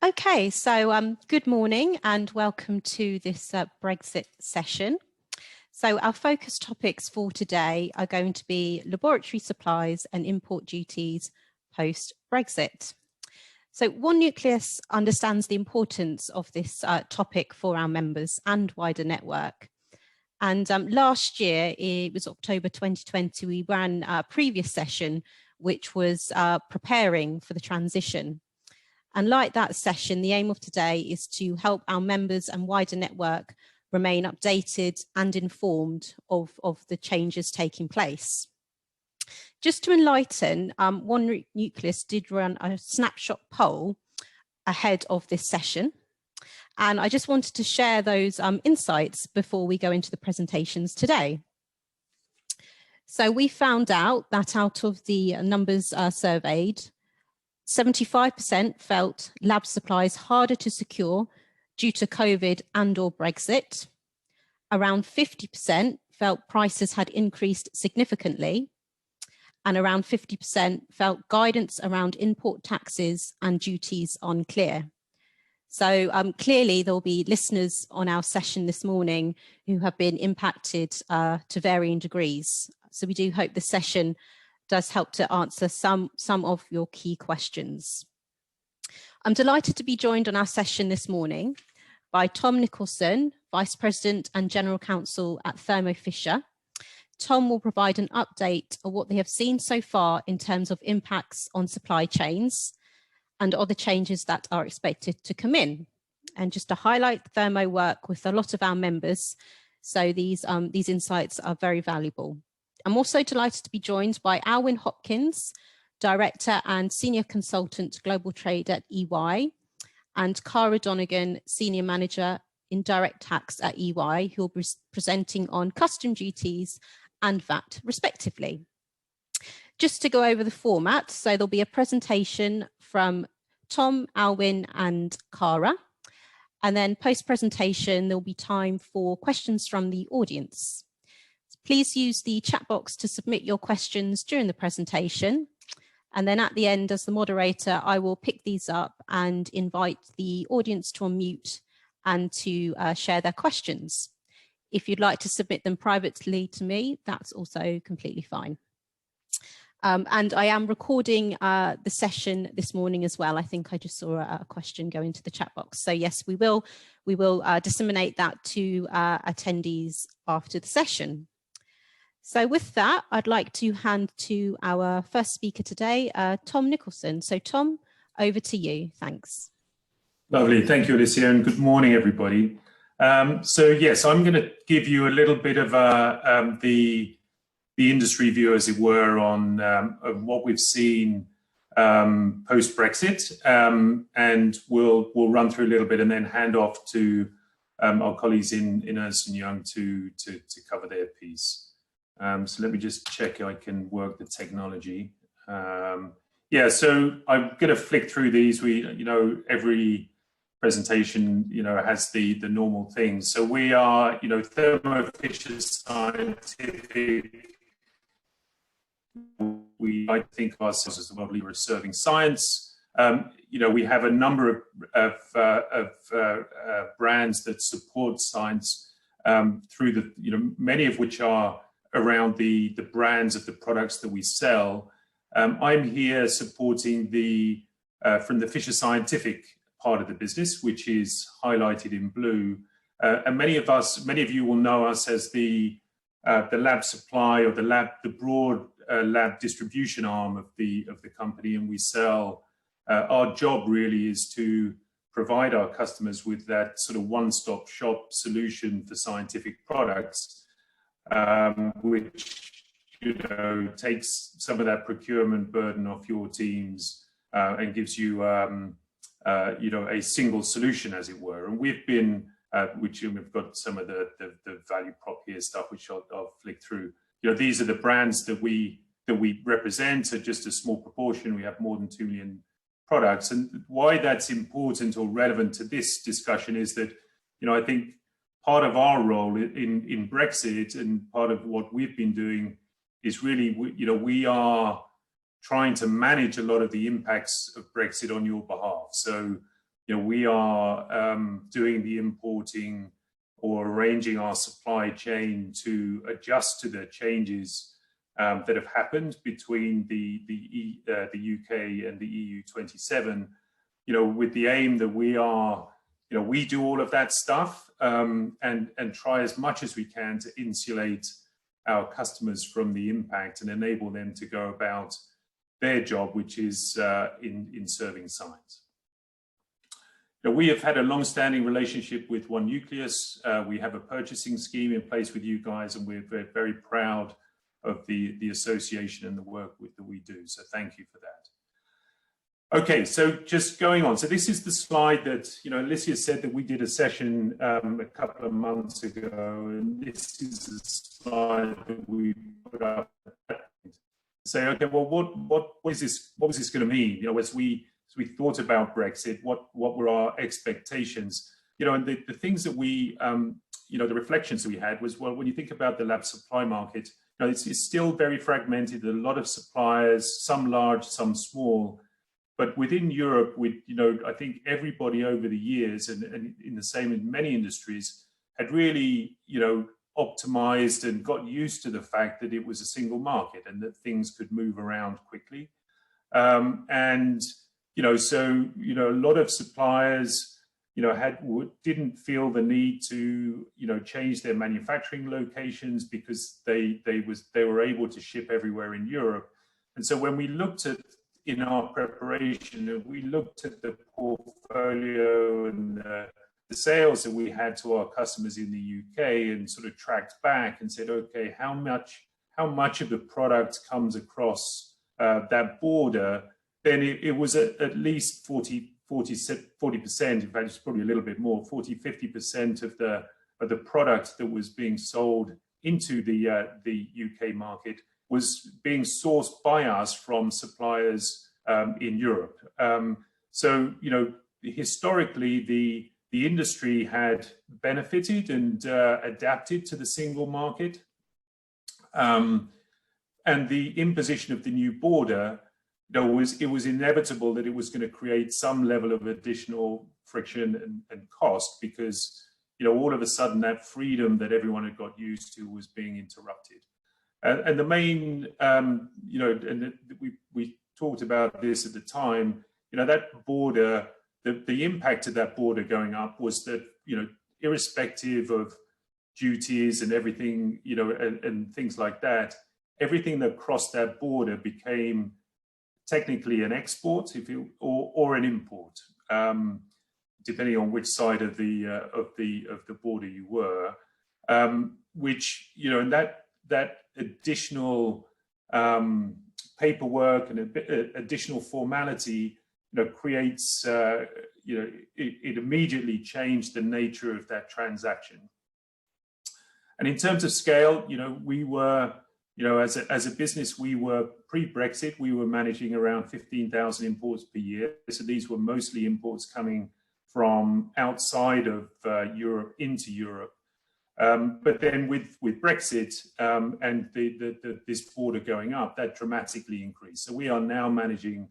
Okay, so good morning and welcome to this Brexit session. So our focus topics for today are going to be laboratory supplies and import duties post-Brexit. So One Nucleus understands the importance of this topic for our members and wider network. And last year, it was October 2020, we ran a previous session, which was preparing for the transition. And like that session, the aim of today is to help our members and wider network remain updated and informed of the changes taking place. Just to enlighten, One Nucleus did run a snapshot poll ahead of this session. And I just wanted to share those insights before we go into the presentations today. So we found out that out of the numbers surveyed, 75% felt lab supplies harder to secure due to COVID and/or Brexit. Around 50% felt prices had increased significantly, and around 50% felt guidance around import taxes and duties unclear. So clearly there will be listeners on our session this morning who have been impacted to varying degrees. So we do hope the session does help to answer some of your key questions. I'm delighted to be joined on our session this morning by Tom Nicholson, Vice President and General Counsel at Thermo Fisher. Tom will provide an update of what they have seen so far in terms of impacts on supply chains and other changes that are expected to come in. And just to highlight, Thermo work with a lot of our members, so these insights are very valuable. I'm also delighted to be joined by Alwyn Hopkins, Director and Senior Consultant Global Trade at EY, and Cara Donegan, Senior Manager in Direct Tax at EY, who will be presenting on custom duties and VAT respectively. Just to go over the format, so there'll be a presentation from Tom, Alwyn and Cara, and then post-presentation there'll be time for questions from the audience. Please use the chat box to submit your questions during the presentation. And then at the end, as the moderator, I will pick these up and invite the audience to unmute and to share their questions. If you'd like to submit them privately to me, that's also completely fine. And I am recording the session this morning as well. I think I just saw a question go into the chat box. So yes, we will disseminate that to attendees after the session. So with that, I'd like to hand to our first speaker today, Tom Nicholson. So Tom, over to you. Thanks. Lovely. Thank you, Alicia, and good morning, everybody. So yes, I'm going to give you a little bit of the industry view, as it were, on of what we've seen post-Brexit, and we'll run through a little bit and then hand off to our colleagues in Ernst & Young to cover their piece. So let me just check I can work the technology. Yeah, so I'm going to flick through these. Every presentation, has the normal things. So we are, Thermo Fisher Scientific. I think of ourselves as the world leader of serving science. We have a number of brands that support science through the, many of which are around the brands of the products that we sell. I'm here supporting from the Fisher Scientific part of the business, which is highlighted in blue. And many of you will know us as the lab supply or the broad lab distribution arm of the company, and we sell. Our job really is to provide our customers with that sort of one-stop shop solution for scientific products, which takes some of that procurement burden off your teams and gives you a single solution, as it were. And we've been, we've got some of the value prop here stuff, which I'll flick through. These are the brands that we represent, at just a small proportion. We have more than 2 million products, and why that's important or relevant to this discussion is that, I think part of our role in Brexit and part of what we've been doing is really, we are trying to manage a lot of the impacts of Brexit on your behalf. So, we are doing the importing or arranging our supply chain to adjust to the changes that have happened between the UK and the EU 27, with the aim that we are, we do all of that stuff and try as much as we can to insulate our customers from the impact and enable them to go about their job, which is in serving science. We have had a long-standing relationship with One Nucleus. We have a purchasing scheme in place with you guys, and we're very proud of the association and the work that we do. So thank you for that. Okay, so just going on. So this is the slide that, Alicia said that we did a session a couple of months ago, and this is a slide that we put up. Say, okay, well, what was this going to mean? As we thought about Brexit, what were our expectations? And the things that we, the reflections that we had was, well, when you think about the lab supply market, it's still very fragmented. A lot of suppliers, some large, some small. But within Europe, I think everybody over the years, and in the same in many industries, had really, optimized and got used to the fact that it was a single market and that things could move around quickly. So a lot of suppliers, didn't feel the need to, change their manufacturing locations because they were able to ship everywhere in Europe. And so when we looked at, in our preparation, we looked at the portfolio and the sales that we had to our customers in the UK and sort of tracked back and said, okay, how much of the product comes across that border? Then it was at least 40%. In fact, it's probably a little bit more, 40–50% of the product that was being sold into the UK market was being sourced by us from suppliers in Europe. So, historically, the industry had benefited and adapted to the single market. And the imposition of the new border, it was inevitable that it was going to create some level of additional friction and cost because, all of a sudden that freedom that everyone had got used to was being interrupted. And the main, and we talked about this at the time, that border, the impact of that border going up was that, irrespective of duties and everything, and things like that, everything that crossed that border became technically an export, or an import, depending on which side of the border you were, which and that additional paperwork and additional formality, creates it immediately changed the nature of that transaction. And in terms of scale, we were, as a business, we were pre-Brexit, we were managing around 15,000 imports per year. So these were mostly imports coming from outside of Europe into Europe. But then with Brexit and this border going up, that dramatically increased. So we are now managing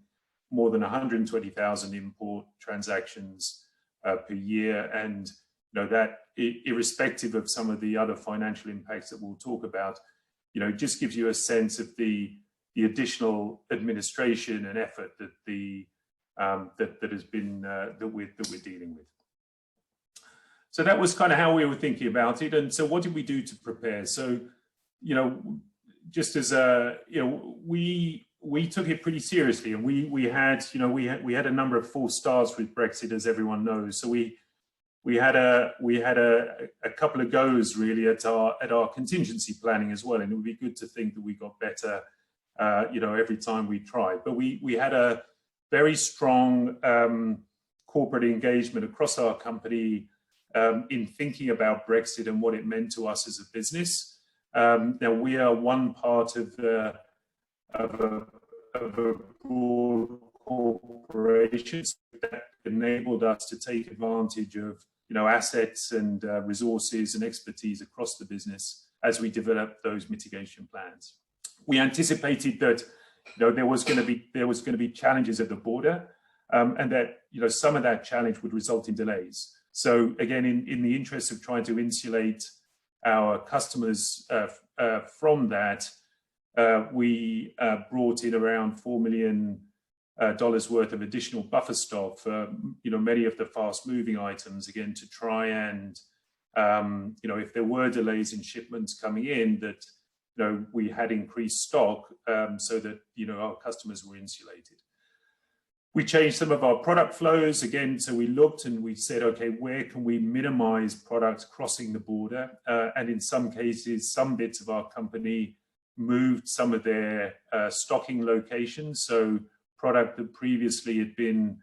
more than 120,000 import transactions per year. And that, irrespective of some of the other financial impacts that we'll talk about, it just gives you a sense of the additional administration and effort that we're dealing with. So that was kind of how we were thinking about it. And so what did we do to prepare? So, just as we took it pretty seriously, and we had a number of false starts with Brexit, as everyone knows. So we had a couple of goes really at our contingency planning as well, and it would be good to think that we got better, every time we tried. But we had a very strong corporate engagement across our company in thinking about Brexit and what it meant to us as a business. Now we are one part of a broad corporation that enabled us to take advantage of assets and resources and expertise across the business as we developed those mitigation plans. We anticipated that there was going to be challenges at the border, and that some of that challenge would result in delays. So again, in the interest of trying to insulate our customers from that, we brought in around $4 million worth of additional buffer stock for many of the fast-moving items, again to try and if there were delays in shipments coming in, that we had increased stock so that our customers were insulated. We changed some of our product flows again, so we looked and we said, okay, where can we minimize products crossing the border? And in some cases, some bits of our company moved some of their stocking locations. So product that previously had been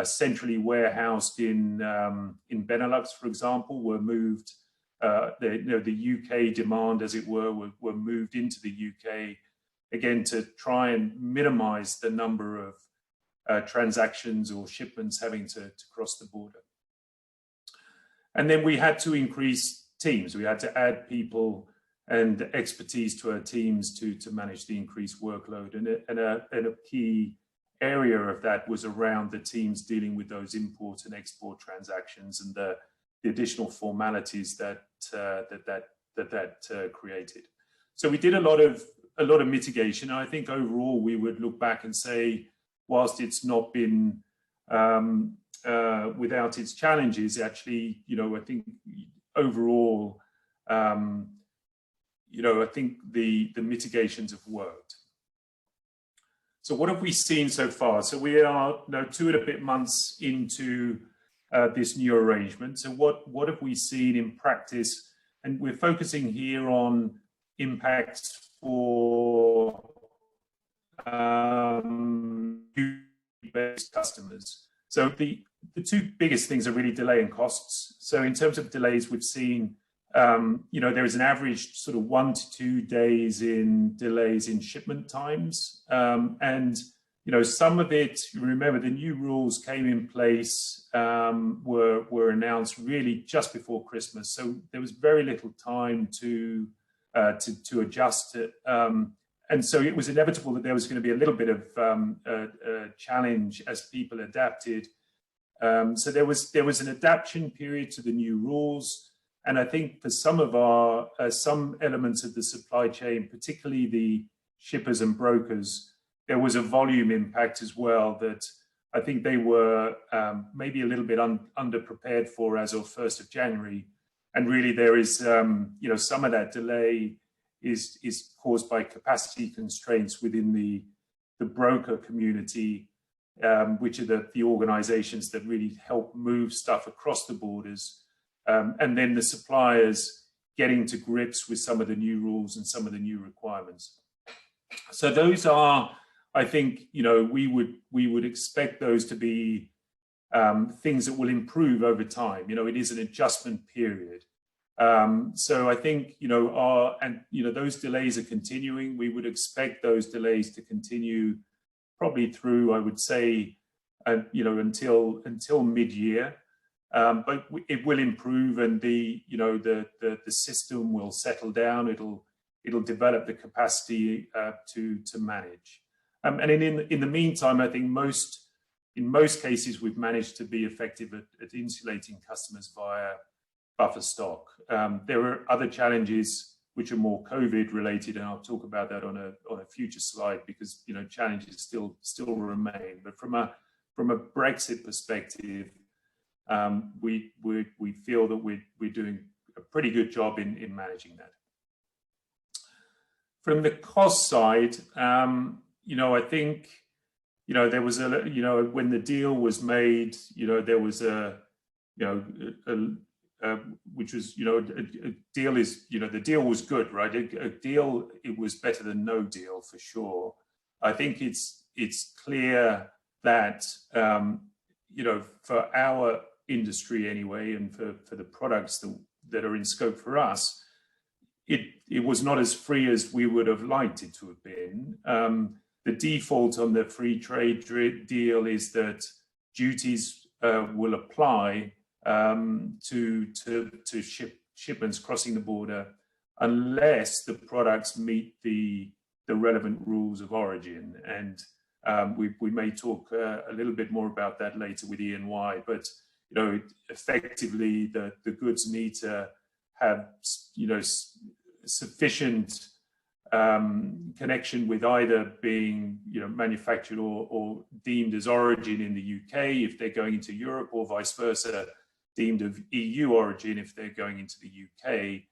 centrally warehoused in Benelux, for example, were moved. The UK demand, as it were moved into the UK, again to try and minimize the number of transactions or shipments having to cross the border. And then we had to increase teams. We had to add people and expertise to our teams to manage the increased workload. And a key area of that was around the teams dealing with those import and export transactions and the additional formalities that created. So we did a lot of mitigation. I think overall we would look back and say, whilst it's not been without its challenges, actually, I think overall, I think the mitigations have worked. So what have we seen so far? So we are now 2 and a bit months into this new arrangement. So what have we seen in practice? And we're focusing here on impacts for based customers. So the 2 biggest things are really delay and costs. So in terms of delays, we've seen there is an average sort of 1 to 2 days in delays in shipment times, and some of it, remember, the new rules came in place, were announced really just before Christmas, so there was very little time to adjust it. And so it was inevitable that there was going to be a little bit of a challenge as people adapted. So there was an adaptation period to the new rules. And I think for some of our, some elements of the supply chain, particularly the shippers and brokers, there was a volume impact as well that I think they were maybe a little bit underprepared for as of 1st of January. And really there is, some of that delay is caused by capacity constraints within the broker community, which are the organizations that really help move stuff across the borders. And then the suppliers getting to grips with some of the new rules and some of the new requirements. So those are, I think, we would expect those to be things that will improve over time. It is an adjustment period. So I think, those delays are continuing. We would expect those delays to continue probably through, I would say, until mid-year. But it will improve, and the system will settle down. It'll develop the capacity to manage. And in the meantime, I think in most cases we've managed to be effective at insulating customers via buffer stock. There are other challenges which are more COVID related, and I'll talk about that on a future slide, because challenges still remain. But from a Brexit perspective, we feel that we're doing a pretty good job in managing that. From the cost side, I think there was when the deal was made, there was which was a deal is the deal was good, right? A deal, it was better than no deal for sure. I think it's clear that for our industry anyway, and for the products that are in scope for us, it was not as free as we would have liked it to have been. The default on the free trade deal is that duties will apply to shipments crossing the border unless the products meet the relevant rules of origin. And We may talk a little bit more about that later with E&Y, but effectively the goods need to have sufficient connection with either being manufactured or deemed as origin in the UK if they're going into Europe, or vice versa, deemed of EU origin if they're going into the UK,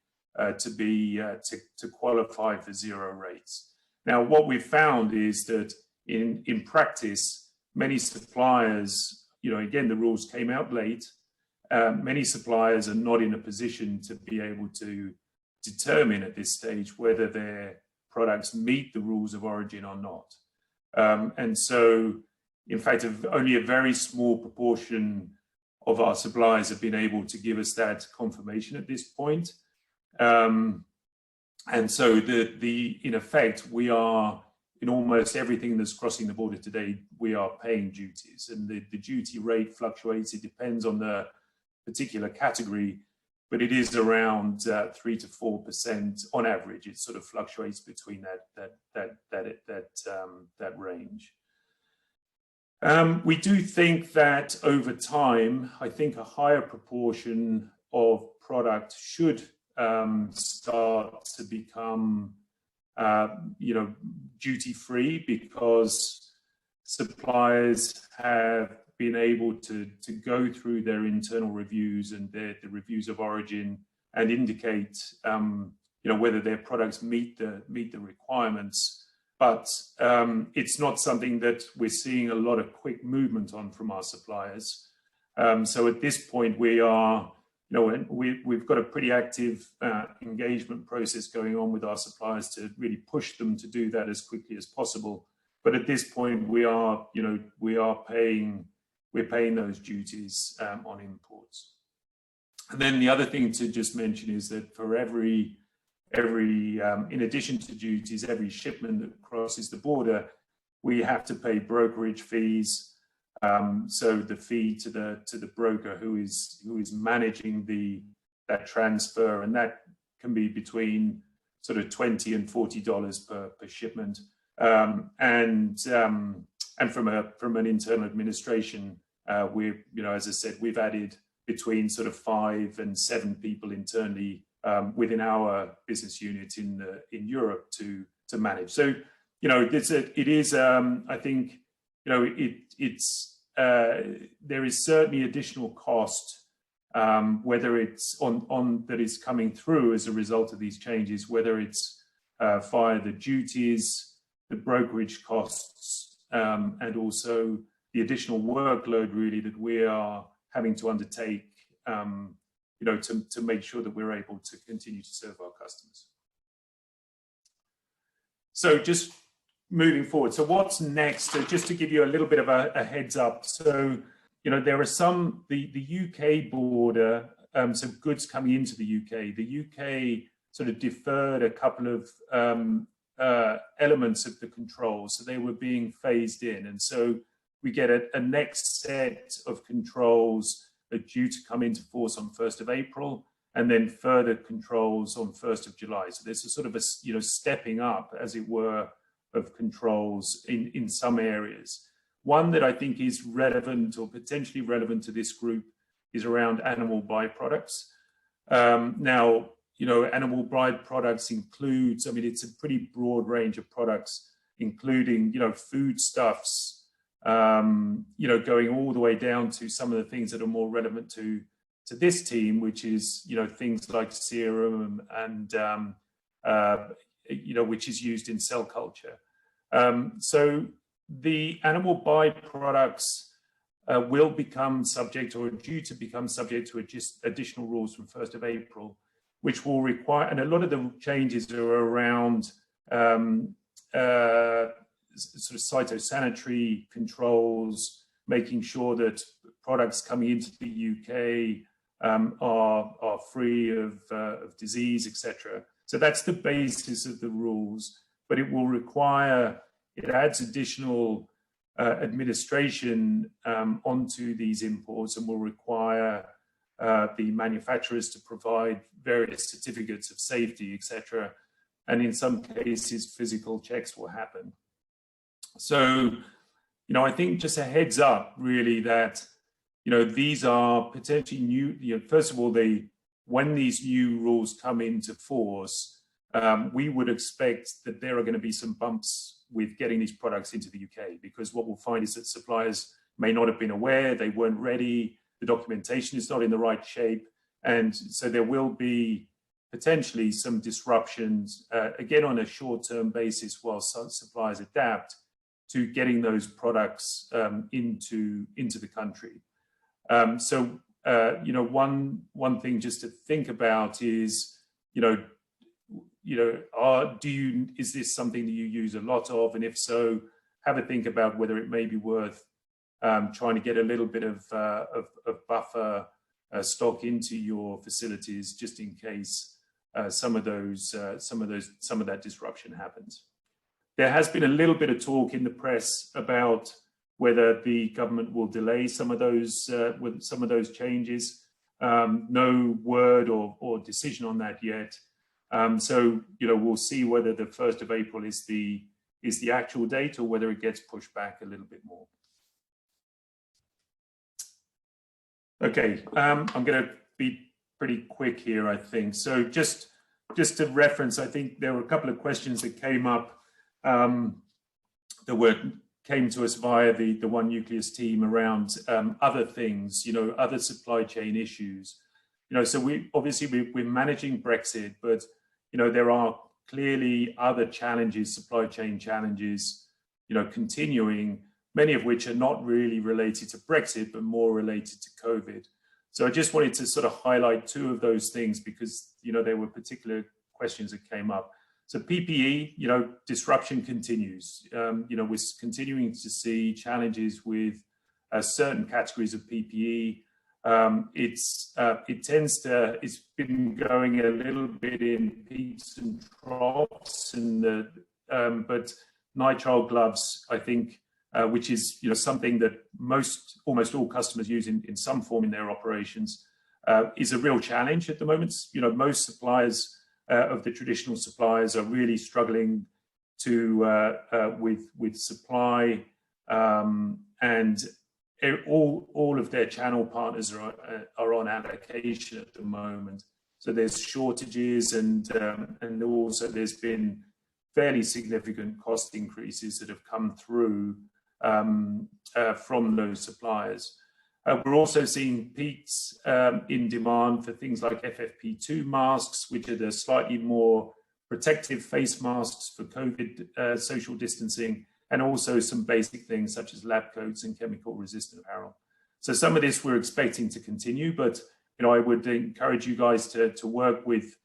to qualify for zero rates. Now, what we've found is that in practice, many suppliers, again, the rules came out late. Many suppliers are not in a position to be able to determine at this stage whether their products meet the rules of origin or not. And so, in fact, only a very small proportion of our suppliers have been able to give us that confirmation at this point. And so in effect, we are, in almost everything that's crossing the border today, we are paying duties, and the duty rate fluctuates. It depends on the particular category, but it is around 3 to 4% on average. It sort of fluctuates between that range. We do think that over time, I think a higher proportion of product should start to become duty-free, because suppliers have been able to go through their internal reviews and the reviews of origin and indicate whether their products meet the requirements. But it's not something that we're seeing a lot of quick movement on from our suppliers. So at this point, we are, we've got a pretty active engagement process going on with our suppliers to really push them to do that as quickly as possible. But at this point, we're paying those duties on imports. And then the other thing to just mention is that for every in addition to duties, every shipment that crosses the border, we have to pay brokerage fees. So the fee to the broker who is managing that transfer, and that can be between sort of $20 and $40 per shipment. And from an internal administration, as I said, we've added between sort of 5 and 7 people internally within our business unit in Europe to manage. So it is I think there is certainly additional cost, whether it's on that is coming through as a result of these changes, whether it's via the duties, the brokerage costs, and also the additional workload really that we are having to undertake, to make sure that we're able to continue to serve our customers. So just moving forward, so what's next? So just to give you a little bit of a heads up. So, there are some, the UK border, so goods coming into the UK. The UK sort of deferred a couple of elements of the controls. So they were being phased in. And so we get a next set of controls that are due to come into force on 1st of April, and then further controls on 1st of July. So there's a sort of a, stepping up, as it were, of controls in some areas. One that I think is relevant or potentially relevant to this group is around animal byproducts. Now, animal byproducts includes, it's a pretty broad range of products, including, foodstuffs, going all the way down to some of the things that are more relevant to this team, which is, things like serum and, which is used in cell culture. So the animal byproducts will become subject, or are due to become subject to additional rules from 1st of April, which will require, and a lot of the changes are around sort of phytosanitary controls, making sure that products coming into the UK are free of disease, etc. So that's the basis of the rules, but it will require, it adds additional administration onto these imports, and will require the manufacturers to provide various certificates of safety, etc. And in some cases, physical checks will happen. So I think just a heads up really that, these are potentially new, first of all, when these new rules come into force, we would expect that there are going to be some bumps with getting these products into the UK, because what we'll find is that suppliers may not have been aware, they weren't ready, the documentation is not in the right shape. And so there will be potentially some disruptions, again, on a short-term basis while some suppliers adapt to getting those products into the country. So one thing just to think about is, is this something that you use a lot of? And if so, have a think about whether it may be worth trying to get a little bit of buffer stock into your facilities, just in case some of that disruption happens. There has been a little bit of talk in the press about whether the government will delay some of those changes. No word or decision on that yet. So we'll see whether the 1st of April is the actual date or whether it gets pushed back a little bit more. Okay, I'm going to be pretty quick here, I think. So just to reference, I think there were a couple of questions that came up that came to us via the One Nucleus team around other things, other supply chain issues. So we're managing Brexit, but there are clearly other challenges, supply chain challenges, continuing, many of which are not really related to Brexit, but more related to COVID. So I just wanted to sort of highlight two of those things because, there were particular questions that came up. So PPE, disruption continues. We're continuing to see challenges with certain categories of PPE. It's been going a little bit in peaks and troughs, but nitrile gloves, I think, which is something that almost all customers use in some form in their operations, is a real challenge at the moment. Most suppliers of the traditional suppliers are really struggling with supply, and all of their channel partners are on allocation at the moment. So there's shortages, and also there's been fairly significant cost increases that have come through from those suppliers. We're also seeing peaks in demand for things like FFP2 masks, which are the slightly more protective face masks for COVID social distancing, and also some basic things such as lab coats and chemical resistant apparel. So some of this we're expecting to continue, but I would encourage you guys to work with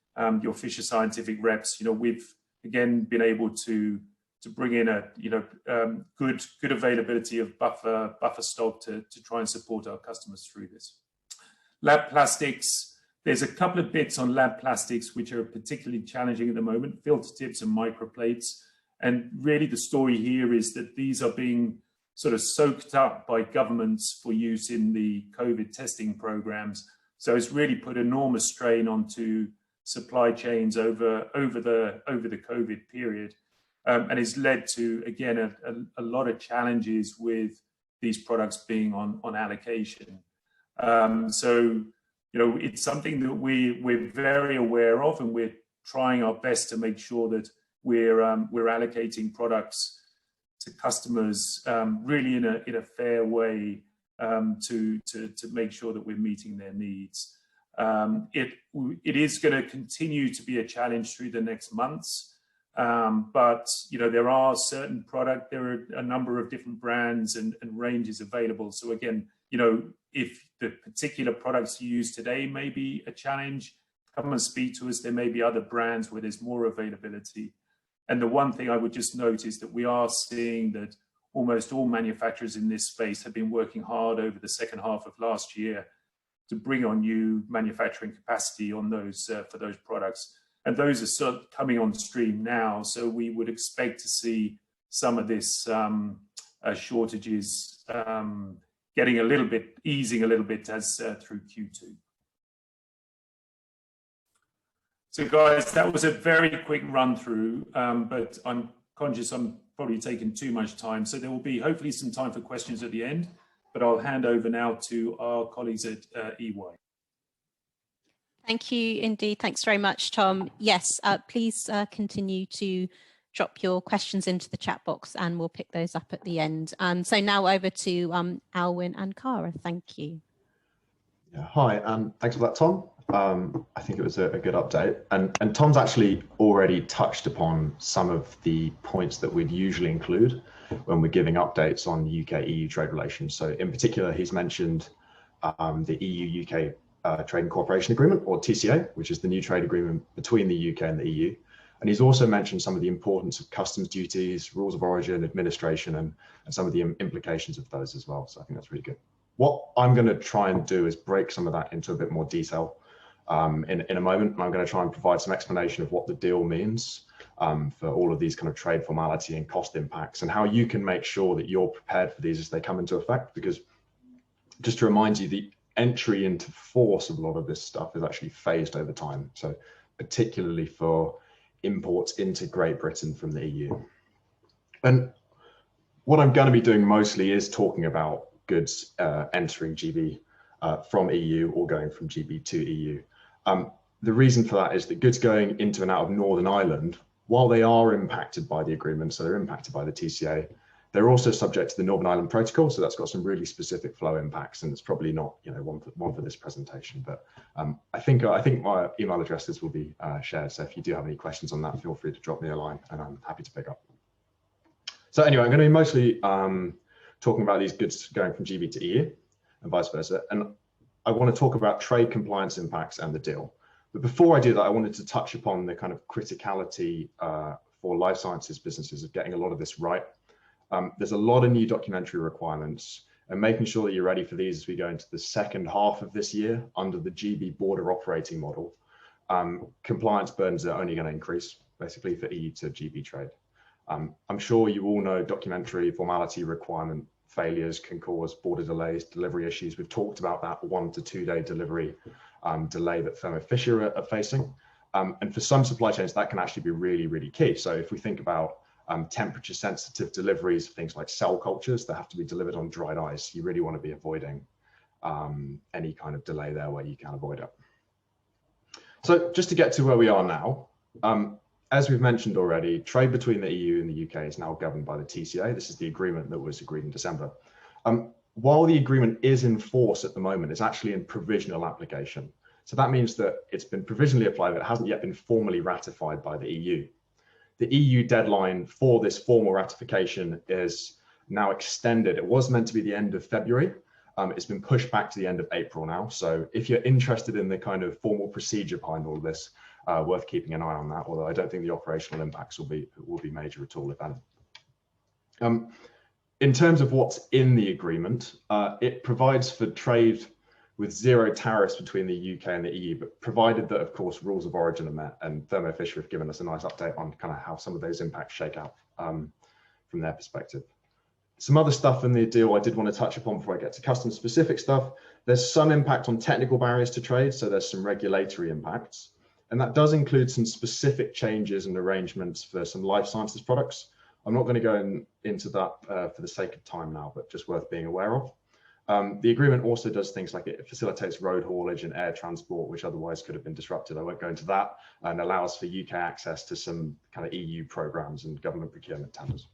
your Fisher Scientific reps. We've again been able to bring in a good availability of buffer stock to try and support our customers through this. Lab plastics, there's a couple of bits on lab plastics which are particularly challenging at the moment, filter tips and microplates. And really the story here is that these are being sort of soaked up by governments for use in the COVID testing programs. So it's really put enormous strain onto supply chains over the COVID period. And it's led to, again, a lot of challenges with these products being on allocation. So, it's something that we're very aware of, and we're trying our best to make sure that we're allocating products to customers really in a fair way to make sure that we're meeting their needs. It is going to continue to be a challenge through the next months. But there are a number of different brands and ranges available. So again, if the particular products you use today may be a challenge, come and speak to us. There may be other brands where there's more availability. And the one thing I would just note is that we are seeing that almost all manufacturers in this space have been working hard over the second half of last year to bring on new manufacturing capacity on those for those products. And those are sort of coming on stream now. So we would expect to see some of this shortages easing a little bit as through Q2. So guys, that was a very quick run through, but I'm conscious I'm probably taken too much time. So there will be hopefully some time for questions at the end, but I'll hand over now to our colleagues at EY. Thank you indeed. Thanks very much, Tom. Yes, please continue to drop your questions into the chat box and we'll pick those up at the end. So now over to Alwyn and Cara. Thank you. Yeah, hi, thanks for that, Tom. I think it was a good update. And Tom's actually already touched upon some of the points that we'd usually include when we're giving updates on UK-EU trade relations. So in particular, he's mentioned the EU-UK Trade and Cooperation Agreement, or TCA, which is the new trade agreement between the UK and the EU. And he's also mentioned some of the importance of customs duties, rules of origin, administration, and some of the implications of those as well. So I think that's really good. What I'm going to try and do is break some of that into a bit more detail in a moment. And I'm going to try and provide some explanation of what the deal means for all of these kind of trade formality and cost impacts, and how you can make sure that you're prepared for these as they come into effect. Because just to remind you, the entry into force of a lot of this stuff is actually phased over time. So particularly for imports into Great Britain from the EU. And what I'm going to be doing mostly is talking about goods entering GB from EU or going from GB to EU. The reason for that is that goods going into and out of Northern Ireland, while they are impacted by the agreement, so they're impacted by the TCA, they're also subject to the Northern Ireland Protocol, so that's got some really specific flow impacts, and it's probably not, you know, one for this presentation. But I think my email addresses will be shared, so if you do have any questions on that, feel free to drop me a line, and I'm happy to pick up. So anyway, I'm going to be mostly talking about these goods going from GB to EU and vice versa, and I want to talk about trade compliance impacts and the deal. But before I do that, I wanted to touch upon the kind of criticality for life sciences businesses of getting a lot of this right. There's a lot of new documentary requirements, and making sure that you're ready for these as we go into the second half of this year under the GB border operating model. Compliance burdens are only going to increase, basically, for EU to GB trade. I'm sure you all know documentary formality requirement failures can cause border delays, delivery issues. We've talked about that 1 to 2 day delivery delay that Thermo Fisher are facing. And for some supply chains, that can actually be really, really key. So if we think about temperature sensitive deliveries, things like cell cultures that have to be delivered on dried ice, you really want to be avoiding any kind of delay there where you can avoid it. So just to get to where we are now, as we've mentioned already, trade between the EU and the UK is now governed by the TCA. This is the agreement that was agreed in December. While the agreement is in force at the moment, it's actually in provisional application. So that means that it's been provisionally applied, but it hasn't yet been formally ratified by the EU. The EU deadline for this formal ratification is now extended. It was meant to be the end of February. It's been pushed back to the end of April now. So if you're interested in the kind of formal procedure behind all of this, worth keeping an eye on that, although I don't think the operational impacts will be major at all, if any. In terms of what's in the agreement, it provides for trade with zero tariffs between the UK and the EU, but provided that, of course, rules of origin are met. And Thermo Fisher have given us a nice update on kind of how some of those impacts shake out from their perspective. Some other stuff in the deal I did want to touch upon before I get to customer specific stuff. There's some impact on technical barriers to trade, so there's some regulatory impacts. And that does include some specific changes and arrangements for some life sciences products. I'm not going to go into that for the sake of time now, but just worth being aware of. The agreement also does things like it facilitates road haulage and air transport, which otherwise could have been disrupted. I won't go into that, and allows for UK access to some kind of EU programs and government procurement tenders.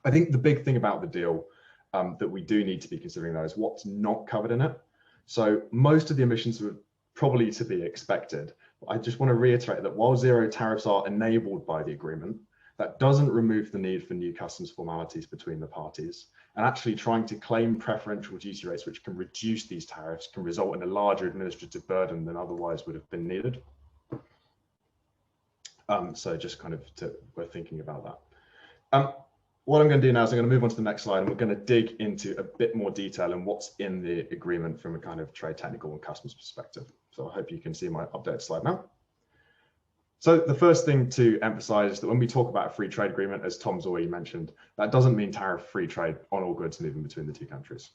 I think the big thing about the deal that we do need to be considering, though, is what's not covered in it. So most of the emissions were probably to be expected. I just want to reiterate that while zero tariffs are enabled by the agreement, that doesn't remove the need for new customs formalities between the parties. And actually trying to claim preferential duty rates, which can reduce these tariffs, can result in a larger administrative burden than otherwise would have been needed. So just kind of we're thinking about that. What I'm going to do now is I'm going to move on to the next slide, and we're going to dig into a bit more detail on what's in the agreement from a kind of trade technical and customs perspective. So I hope you can see my updated slide now. So the first thing to emphasize is that when we talk about a free trade agreement, as Tom's already mentioned, that doesn't mean tariff-free trade on all goods moving between the two countries.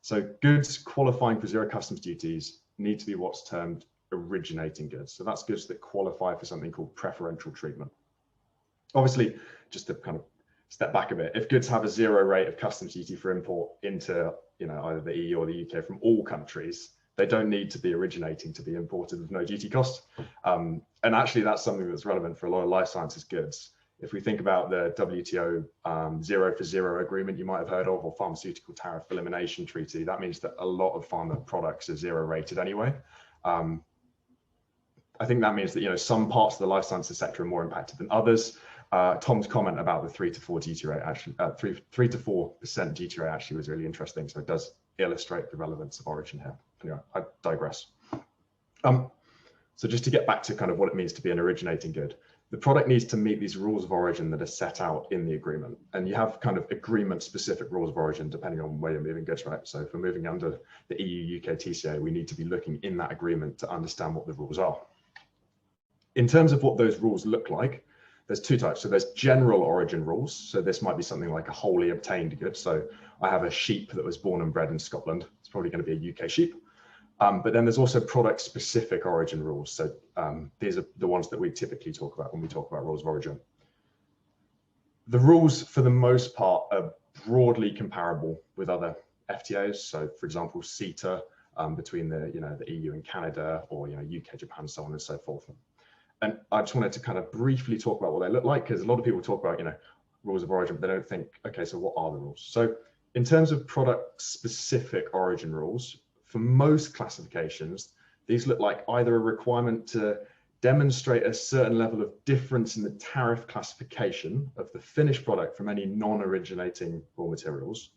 So goods qualifying for zero customs duties need to be what's termed originating goods. So that's goods that qualify for something called preferential treatment. Obviously, just to kind of step back a bit. If goods have a 0 rate of customs duty for import into, either the EU or the UK from all countries, they don't need to be originating to be imported with no duty cost. And actually, that's something that's relevant for a lot of life sciences goods. If we think about the WTO 0 for 0 agreement you might have heard of, or pharmaceutical tariff elimination treaty, that means that a lot of pharma products are 0 rated anyway. I think that means that some parts of the life sciences sector are more impacted than others. Tom's comment about the 3 to 4 duty rate, actually 3 to 4% duty rate actually was really interesting. So it does illustrate the relevance of origin here. Anyway, I digress. So just to get back to kind of what it means to be an originating good, the product needs to meet these rules of origin that are set out in the agreement. And you have kind of agreement specific rules of origin depending on where you're moving goods, right? So if we're moving under the EU UK TCA, we need to be looking in that agreement to understand what the rules are. In terms of what those rules look like, there's 2 types. So there's general origin rules. So this might be something like a wholly obtained good. So I have a sheep that was born and bred in Scotland. It's probably going to be a UK sheep. But then there's also product specific origin rules. So these are the ones that we typically talk about when we talk about rules of origin. The rules for the most part are broadly comparable with other FTAs. So for example, CETA between the EU and Canada, or UK, Japan, so on and so forth. And I just wanted to kind of briefly talk about what they look like, because a lot of people talk about, rules of origin, but they don't think, okay, so what are the rules? So in terms of product specific origin rules, for most classifications, these look like either a requirement to demonstrate a certain level of difference in the tariff classification of the finished product from any non-originating raw materials,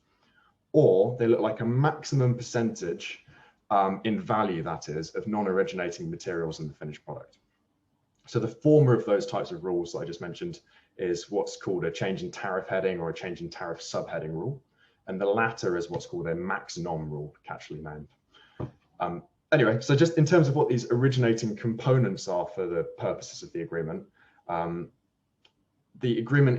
or they look like a maximum percentage in value, that is, of non-originating materials in the finished product. So the former of those types of rules that I just mentioned is what's called a change in tariff heading or a change in tariff subheading rule. And the latter is what's called a max nom rule, catchily named. Anyway, so just in terms of what these originating components are for the purposes of the agreement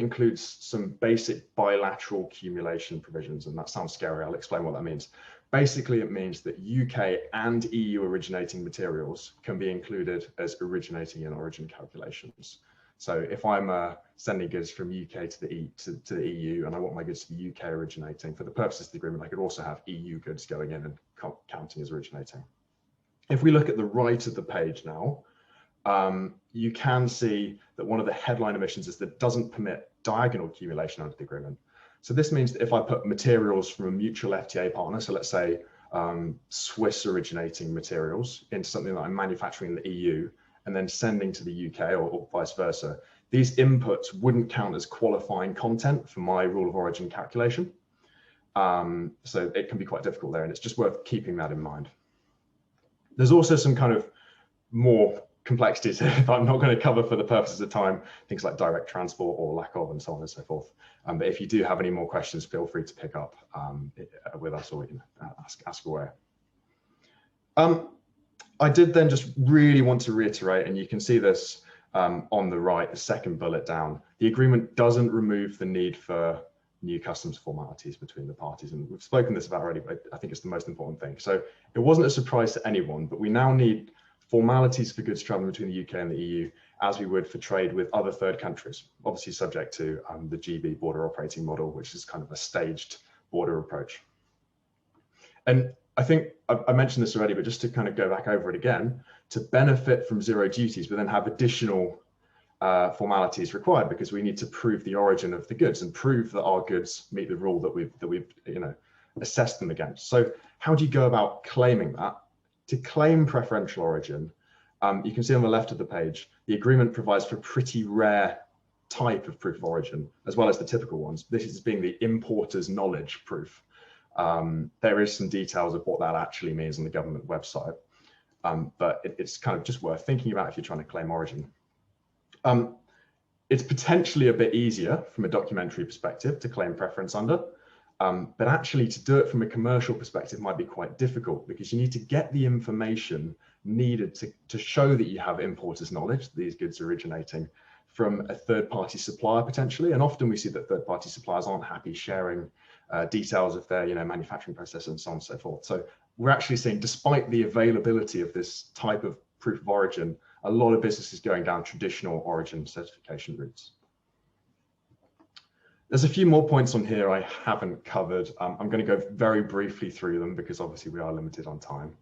includes some basic bilateral cumulation provisions, and that sounds scary. I'll explain what that means. Basically, it means that UK and EU originating materials can be included as originating in origin calculations. So if I'm sending goods from UK to the EU and I want my goods to be UK originating, for the purposes of the agreement, I could also have EU goods going in and counting as originating. If we look at the right of the page now, you can see that one of the headline omissions is that it doesn't permit diagonal accumulation under the agreement. So this means that if I put materials from a mutual FTA partner, so let's say Swiss originating materials, into something that I'm manufacturing in the EU and then sending to the UK or vice versa, these inputs wouldn't count as qualifying content for my rule of origin calculation. So it can be quite difficult there, and it's just worth keeping that in mind. There's also some kind of more complexities that I'm not going to cover for the purposes of time, things like direct transport or lack of, and so on and so forth. But if you do have any more questions, feel free to pick up with us, or ask away. I did then just really want to reiterate, and you can see this on the right, the second bullet down, the agreement doesn't remove the need for new customs formalities between the parties. And we've spoken this about already, but I think it's the most important thing. So it wasn't a surprise to anyone, but we now need formalities for goods traveling between the UK and the EU, as we would for trade with other third countries, obviously subject to the GB border operating model, which is kind of a staged border approach. And I think I mentioned this already, but just to kind of go back over it again, to benefit from zero duties, we then have additional formalities required, because we need to prove the origin of the goods and prove that our goods meet the rule that we've assessed them against. So how do you go about claiming that? To claim preferential origin, you can see on the left of the page, the agreement provides for a pretty rare type of proof of origin, as well as the typical ones. This is being the importer's knowledge proof. There is some details of what that actually means on the government website, but it's kind of just worth thinking about if you're trying to claim origin. It's potentially a bit easier from a documentary perspective to claim preference under, but actually to do it from a commercial perspective might be quite difficult, because you need to get the information needed to show that you have importer's knowledge, these goods originating from a third-party supplier potentially. And often we see that third-party suppliers aren't happy sharing details of their manufacturing process and so on and so forth. So we're actually seeing, despite the availability of this type of proof of origin, a lot of businesses going down traditional origin certification routes. There's a few more points on here I haven't covered. I'm going to go very briefly through them because obviously we are limited on time.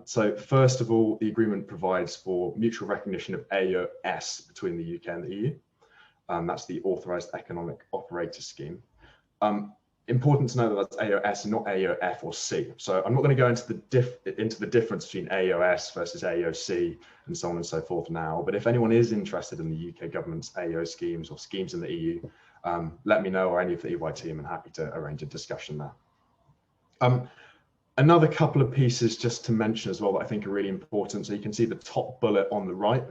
So first of all, the agreement provides for mutual recognition of AOS between the UK and the EU. That's the Authorised Economic Operator Scheme. Important to know that that's AOS and not AOF or C. So I'm not going to go into the difference between AOS versus AOC and so on and so forth now. But if anyone is interested in the UK government's AO schemes or schemes in the EU, let me know, or any of the EY team, and happy to arrange a discussion there. Another couple of pieces just to mention as well that I think are really important. So you can see the top bullet on the right.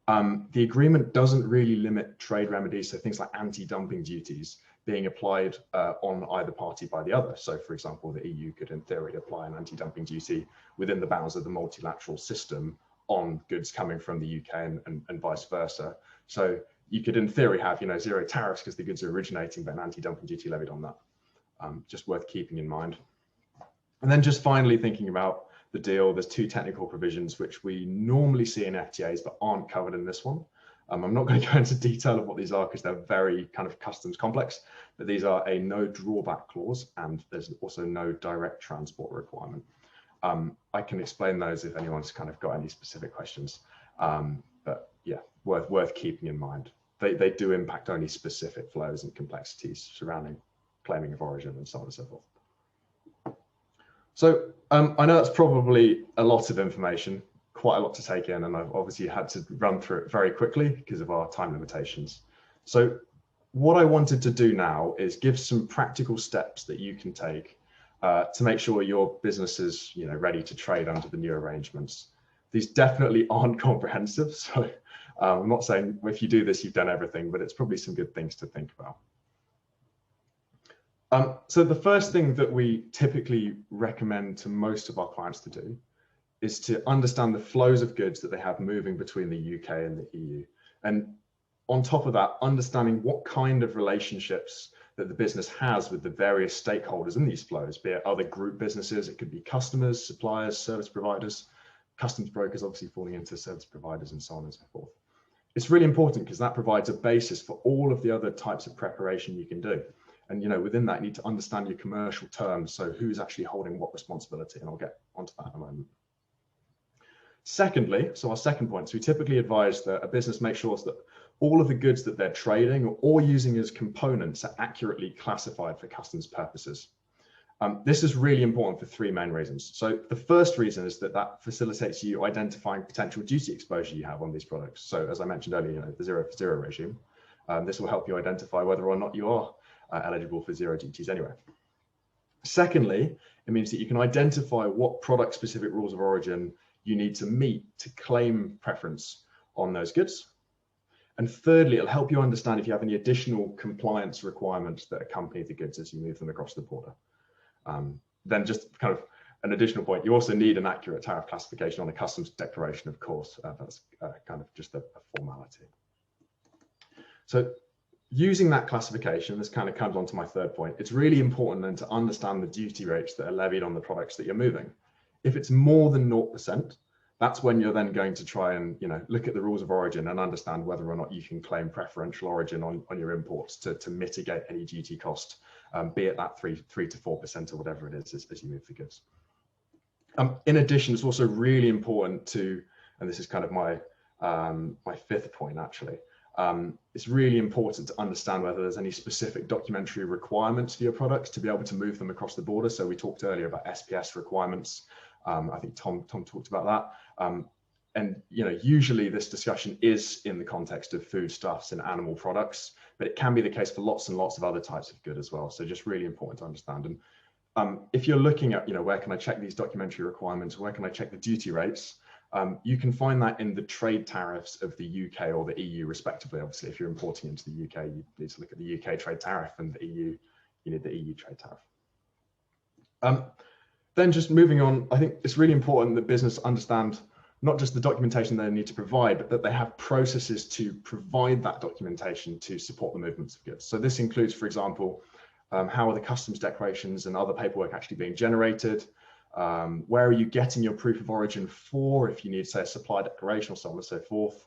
The agreement doesn't really limit trade remedies, so things like anti-dumping duties being applied on either party by the other. So for example, the EU could in theory apply an anti-dumping duty within the bounds of the multilateral system on goods coming from the UK and vice versa. So you could in theory have, you know, zero tariffs because the goods are originating, but an anti-dumping duty levied on that. Just worth keeping in mind. And then just finally thinking about the deal, there's two technical provisions which we normally see in FTAs but aren't covered in this one. I'm not going to go into detail of what these are because they're very kind of customs complex, but these are a no drawback clause and there's also no direct transport requirement. I can explain those if anyone's kind of got any specific questions, but yeah, worth keeping in mind. They do impact only specific flows and complexities surrounding claiming of origin and so on and so forth. So I know that's probably a lot of information, quite a lot to take in, and I've obviously had to run through it very quickly because of our time limitations. So what I wanted to do now is give some practical steps that you can take to make sure your business is, you know, ready to trade under the new arrangements. These definitely aren't comprehensive, so I'm not saying if you do this, you've done everything, but it's probably some good things to think about. So the first thing that we typically recommend to most of our clients to do is to understand the flows of goods that they have moving between the UK and the EU. And on top of that, understanding what kind of relationships that the business has with the various stakeholders in these flows, be it other group businesses, it could be customers, suppliers, service providers, customs brokers, obviously falling into service providers and so on and so forth. It's really important because that provides a basis for all of the other types of preparation you can do. And, you know, within that, you need to understand your commercial terms. So who's actually holding what responsibility? And I'll get onto that in a moment. Secondly, so our second point, so we typically advise that a business make sure that all of the goods that they're trading or using as components are accurately classified for customs purposes. This is really important for three main reasons. So the first reason is that facilitates you identifying potential duty exposure you have on these products. So as I mentioned earlier, you know, the 0 for 0 regime, this will help you identify whether or not you are eligible for zero duties anyway. Secondly, it means that you can identify what product specific rules of origin you need to meet to claim preference on those goods. And thirdly, it'll help you understand if you have any additional compliance requirements that accompany the goods as you move them across the border. Then just kind of an additional point, you also need an accurate tariff classification on a customs declaration, of course. That's kind of just a formality. So using that classification, this kind of comes on to my third point. It's really important then to understand the duty rates that are levied on the products that you're moving. If it's more than 0%, that's when you're then going to try and, you know, look at the rules of origin and understand whether or not you can claim preferential origin on your imports to mitigate any duty cost, be it that 3 to 4% or whatever it is as you move the goods. In addition, it's also really important to, and this is kind of my my fifth point actually, it's really important to understand whether there's any specific documentary requirements for your products to be able to move them across the border. So we talked earlier about SPS requirements. I think Tom talked about that. And, you know, usually this discussion is in the context of foodstuffs and animal products, but it can be the case for lots and lots of other types of good as well. So just really important to understand. And if you're looking at, you know, where can I check these documentary requirements? Where can I check the duty rates? You can find that in the trade tariffs of the UK or the EU respectively. Obviously, if you're importing into the UK, you need to look at the UK trade tariff, and the EU, you need the EU trade tariff. Then just moving on, I think it's really important that business understand not just the documentation they need to provide, but that they have processes to provide that documentation to support the movements of goods. So this includes, for example, how are the customs declarations and other paperwork actually being generated? Where are you getting your proof of origin for, if you need, say, a supply declaration or so on and so forth?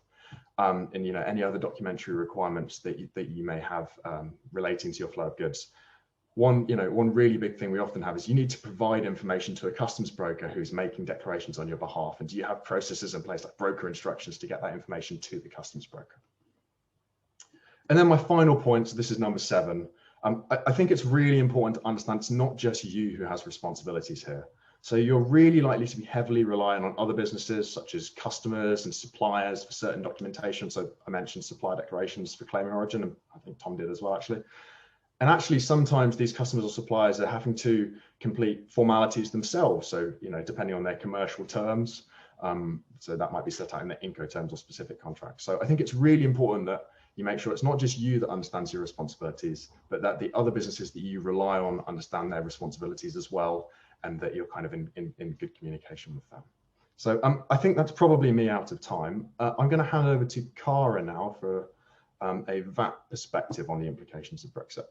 and any other documentary requirements that you may have relating to your flow of goods. One really big thing we often have is you need to provide information to a customs broker who's making declarations on your behalf. And do you have processes in place like broker instructions to get that information to the customs broker? And then my final point, so this is number 7. I think it's really important to understand it's not just you who has responsibilities here. So you're really likely to be heavily reliant on other businesses such as customers and suppliers for certain documentation. So I mentioned supplier declarations for claiming origin, and I think Tom did as well, actually. And actually, sometimes these customers or suppliers are having to complete formalities themselves. So, depending on their commercial terms. So that might be set out in the Incoterms or specific contracts. So I think it's really important that you make sure it's not just you that understands your responsibilities, but that the other businesses that you rely on understand their responsibilities as well, and that you're kind of in good communication with them. So I think that's probably me out of time. I'm going to hand over to Cara now for a VAT perspective on the implications of Brexit.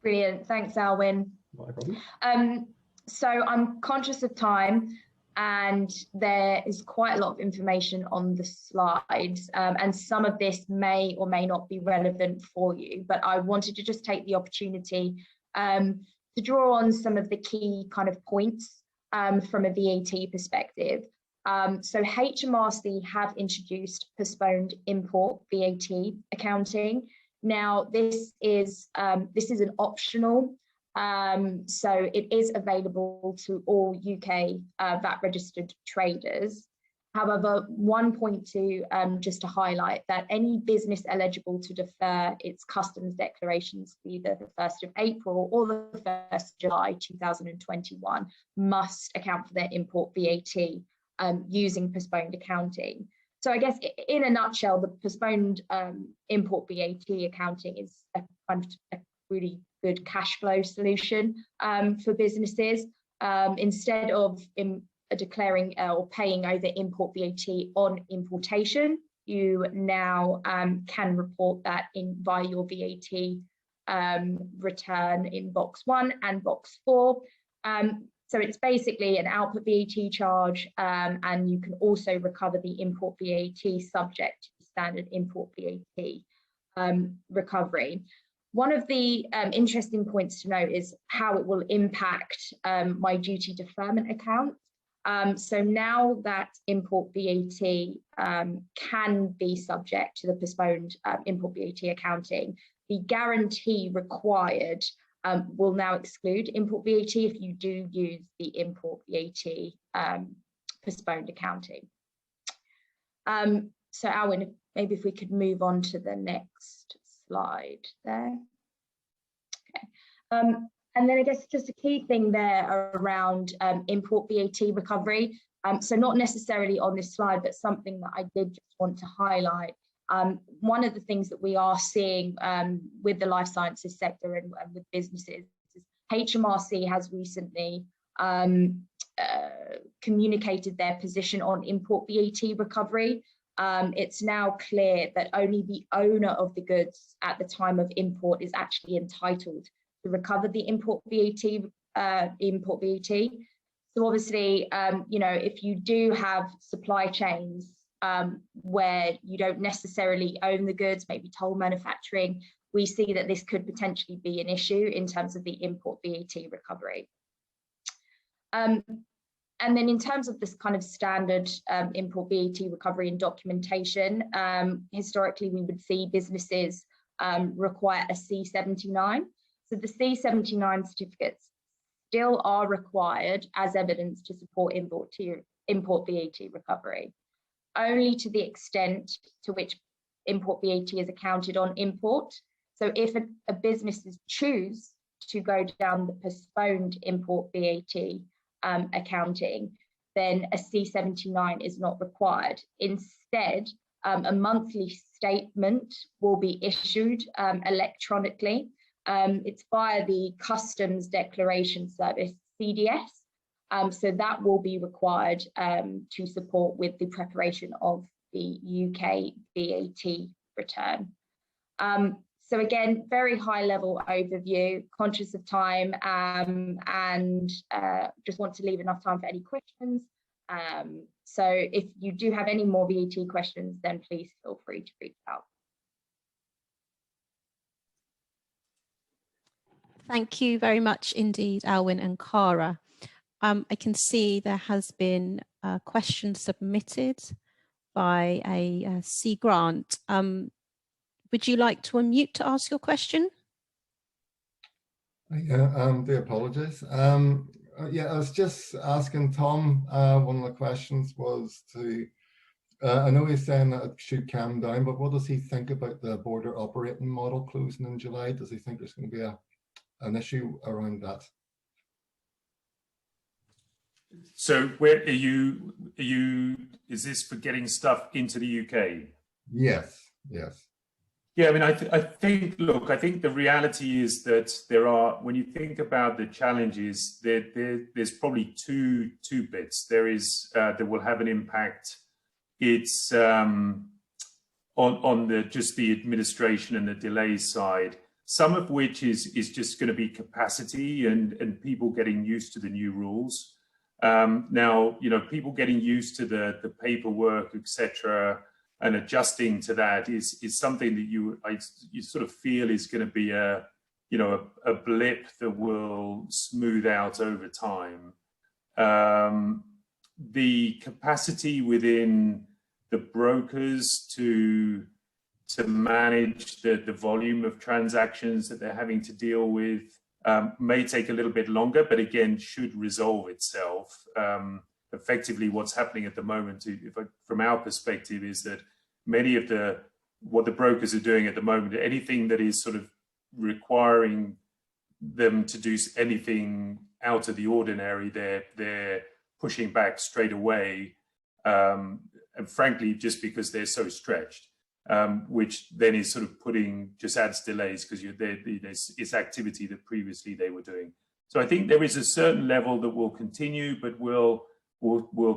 Brilliant, thanks, Alwyn. No problem. So I'm conscious of time, and there is quite a lot of information on the slides, and some of this may or may not be relevant for you, but I wanted to just take the opportunity to draw on some of the key kind of points from a VAT perspective. So HMRC have introduced postponed import VAT accounting. Now, this is an optional, so it is available to all UK VAT registered traders. However, one point just to highlight that any business eligible to defer its customs declarations either the 1st of April or the 1st of July 2021 must account for their import VAT using postponed accounting. So I guess in a nutshell, the postponed import VAT accounting is a really good cash flow solution for businesses. Instead of declaring or paying over import VAT on importation, you now can report that via your VAT return in box 1 and box 4. So it's basically an output VAT charge, and you can also recover the import VAT subject to standard import VAT recovery. One of the interesting points to note is how it will impact my duty deferment account. So now that import VAT can be subject to the postponed import VAT accounting, the guarantee required will now exclude import VAT if you do use the import VAT postponed accounting. So Alwyn, maybe if we could move on to the next slide there. Okay. And then I guess just a key thing there around import VAT recovery. So not necessarily on this slide, but something that I did just want to highlight. One of the things that we are seeing with the life sciences sector and with businesses is HMRC has recently communicated their position on import VAT recovery. It's now clear that only the owner of the goods at the time of import is actually entitled to recover the import VAT. So obviously, if you do have supply chains where you don't necessarily own the goods, maybe toll manufacturing, we see that this could potentially be an issue in terms of the import VAT recovery. And then in terms of this kind of standard import VAT recovery and documentation, historically we would see businesses require a C79. So the C79 certificates still are required as evidence to support import VAT recovery, only to the extent to which import VAT is accounted on import. So if a businesses choose to go down the postponed import VAT accounting, then a C79 is not required. Instead, a monthly statement will be issued electronically. It's via the Customs Declaration Service, CDS. So that will be required to support with the preparation of the UK VAT return. So again, very high level overview, conscious of time, and just want to leave enough time for any questions. So if you do have any more VAT questions, then please feel free to reach out. Thank you very much indeed, Alwyn and Cara. I can see there has been a question submitted by a C Grant. Would you like to unmute to ask your question? Yeah, the apologies. Yeah, I was just asking Tom, one of the questions was to, I know he's saying that it should calm down, but what does he think about the border operating model closing in July? Does he think there's going to be an issue around that? So where are you, is this for getting stuff into the UK? Yes, yes. Yeah, I mean, I think, look, I think the reality is that there are, when you think about the challenges, there's probably two bits. There is, that will have an impact. It's on just the administration and the delays side, some of which is just going to be capacity and people getting used to the new rules. Now, you know, people getting used to the paperwork, etc., and adjusting to that is something that you sort of feel is going to be a blip that will smooth out over time. The capacity within the brokers to manage the volume of transactions that they're having to deal with may take a little bit longer, but again, should resolve itself. Effectively, what's happening at the moment, from our perspective, is that many of what the brokers are doing at the moment, anything that is sort of requiring them to do anything out of the ordinary, they're pushing back straight away, and frankly, just because they're so stretched, which then is sort of adds delays because it's activity that previously they were doing. So I think there is a certain level that will continue, but will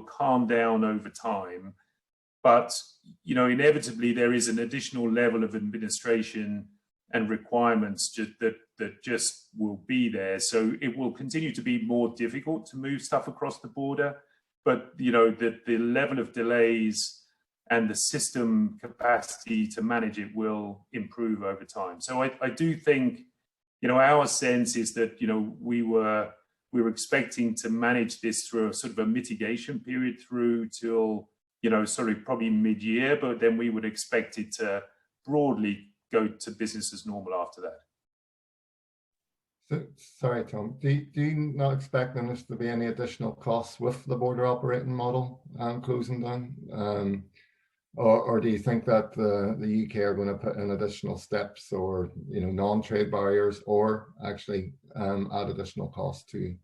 calm down over time. But, you know, inevitably there is an additional level of administration and requirements that just will be there. So it will continue to be more difficult to move stuff across the border. But, you know, the level of delays and the system capacity to manage it will improve over time. So I do think, you know, our sense is that, you know, we were expecting to manage this through a sort of a mitigation period through till, you know, probably mid-year, but then we would expect it to broadly go to business as normal after that. So, sorry, Tom, do you not expect there to be any additional costs with the border operating model closing down? Or do you think that the UK are going to put in additional steps or, you know, non-trade barriers, or actually add additional costs to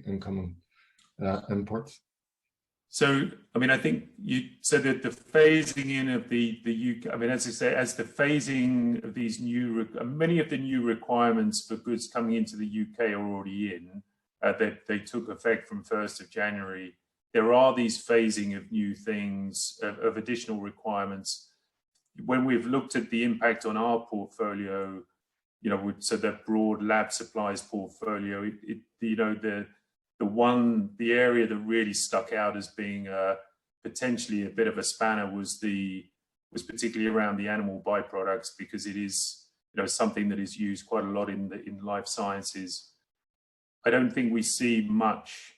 incoming imports? So, I mean, I think you said that the phasing in of the UK, I mean, as I say, as the phasing of these many of the new requirements for goods coming into the UK are already in, they took effect from 1st of January. There are these phasing of new things, of additional requirements. When we've looked at the impact on our portfolio, you know, so that broad lab supplies portfolio, you know, the area that really stuck out as being potentially a bit of a spanner was particularly around the animal byproducts, because it is, you know, something that is used quite a lot in life sciences. I don't think we see much